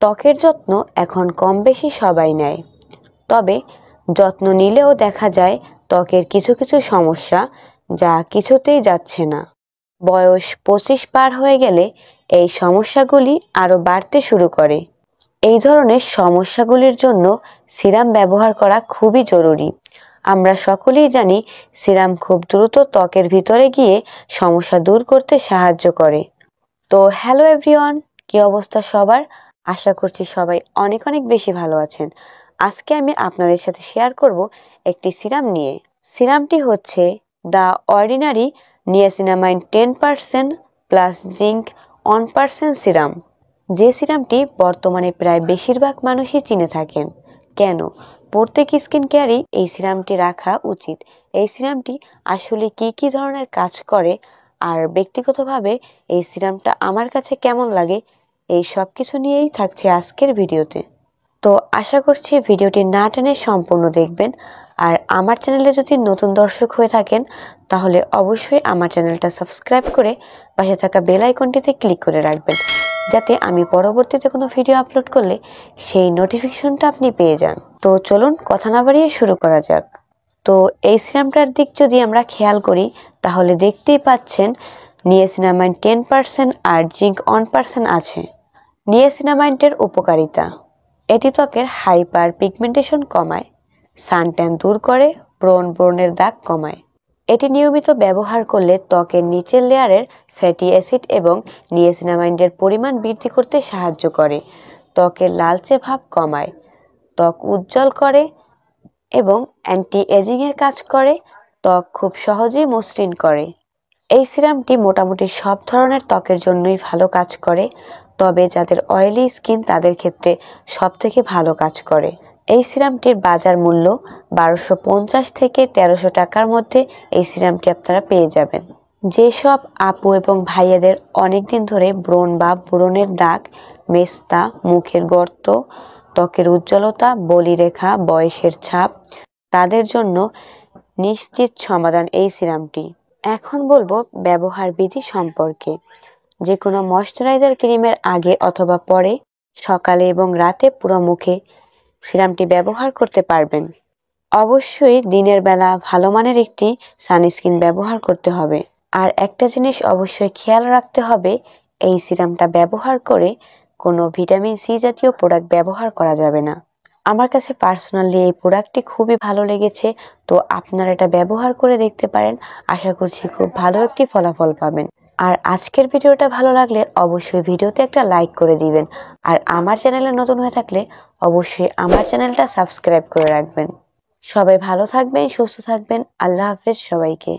ত্বকের যত্ন এখন কম বেশি সবাই নেয়, তবে যত্ন নিলেও দেখা যায় ত্বকের কিছু কিছু সমস্যা যা কিছুতেই যাচ্ছে না। বয়স 25 পার হয়ে গেলে এই সমস্যাগুলি আরো বাড়তে শুরু করে। এই ধরনের সমস্যাগুলির জন্য সিরাম ব্যবহার করা খুবই জরুরি। আমরা সকলেই জানি সিরাম খুব দ্রুত ত্বকের ভিতরে গিয়ে সমস্যা দূর করতে সাহায্য করে। তো হ্যালো এভরিওয়ান, কি অবস্থা সবার? আশা করছি সবাই অনেক অনেক বেশি ভালো আছেন। আজকে আমি আপনাদের সাথে শেয়ার করব একটি সিরাম নিয়ে। সিরামটি হচ্ছে the ordinary niacinamide 10% plus zinc 1% serum. যে সিরামটি বর্তমানে প্রায় বেশিরভাগ মানুষই চিনে থাকেন। কেন? প্রত্যেক স্কিন কেয়ারই এই সিরামটি রাখা উচিত। এই সিরামটি আসলে কি কি ধরনের কাজ করে আর ব্যক্তিগতভাবে এই সিরামটা আমার কাছে কেমন লাগে, এই সব কিছু নিয়েই থাকছে আজকের ভিডিওতে। তো আশা করছি ভিডিওটি না টেনে সম্পূর্ণ দেখবেন। আর আমার চ্যানেলে যদি নতুন দর্শক হয়ে থাকেন তাহলে অবশ্যই আমার চ্যানেলটা সাবস্ক্রাইব করে পাশে থাকা বেল আইকনটিতে ক্লিক করে রাখবেন, যাতে আমি পরবর্তীতে কোনো ভিডিও আপলোড করলে সেই নোটিফিকেশনটা আপনি পেয়ে যান। তো চলুন কথা না বাড়িয়ে শুরু করা যাক। তো এই সিরামটার দিক যদি আমরা খেয়াল করি তাহলে দেখতেই পাচ্ছেন নিয়াসিনামাইড 10% আর জিঙ্ক 1% আছে। নিয়াসিনামাইডের উপকারিতা: এটি ত্বকের হাইপার পিগমেন্টেশন কমায়, সানট্যান দূর করে, ব্রণের দাগ কমায়। এটি নিয়মিত ব্যবহার করলে ত্বকের নিচের লেয়ারের ফ্যাটি অ্যাসিড এবং নিয়াসিনামাইডের পরিমাণ বৃদ্ধি করতে সাহায্য করে, ত্বকের লালচে ভাব কমায়, ত্বক উজ্জ্বল করে এবং অ্যান্টি এজিং এর কাজ করে, ত্বক খুব সহজেই মসৃণ করে। এই সিরামটি মোটামুটি সব ধরনের ত্বকের জন্যই ভালো কাজ করে, তবে যাদের অয়েলি স্কিন তাদের ক্ষেত্রে সব থেকে ভালো কাজ করে। এই সিরামটির বাজার মূল্য 1250 থেকে 1300 টাকার মধ্যে এই সিরামটি আপনারা পেয়ে যাবেন। যেসব আপু এবং ভাইয়াদের অনেকদিন ধরে ব্রণের দাগ, মেস্তা, মুখের গর্ত, ত্বকের উজ্জ্বলতা, বলিরেখা, বয়সের ছাপ, তাদের জন্য নিশ্চিত সমাধান এই সিরামটি। এখন বলবো ব্যবহার বিধি সম্পর্কে। যে কোনো ময়শ্চারাইজার ক্রিমের আগে অথবা পরে, সকালে এবং রাতে পুরো মুখে সিরামটি ব্যবহার করতে পারবেন। অবশ্যই দিনের বেলা ভালো মানের একটি সানস্ক্রিন ব্যবহার করতে হবে। আর একটা জিনিস অবশ্যই খেয়াল রাখতে হবে, এই সিরামটা ব্যবহার করে কোনো ভিটামিন সি জাতীয় প্রোডাক্ট ব্যবহার করা যাবে না। আমার কাছে পার্সোনালি এই প্রোডাক্টটি খুবই ভালো লেগেছে, তো আপনারা এটা ব্যবহার করে দেখতে পারেন। আশা করছি খুব ভালো একটি ফলাফল পাবেন। আর আজকের ভিডিওটা ভালো লাগলে অবশ্যই ভিডিওতে একটা লাইক করে দিবেন। আর আমার চ্যানেলে নতুন হয়ে থাকলে অবশ্যই আমার চ্যানেলটা সাবস্ক্রাইব করে রাখবেন। সবাই ভালো থাকবেন, সুস্থ থাকবেন। আল্লাহ হাফেজ সবাইকে।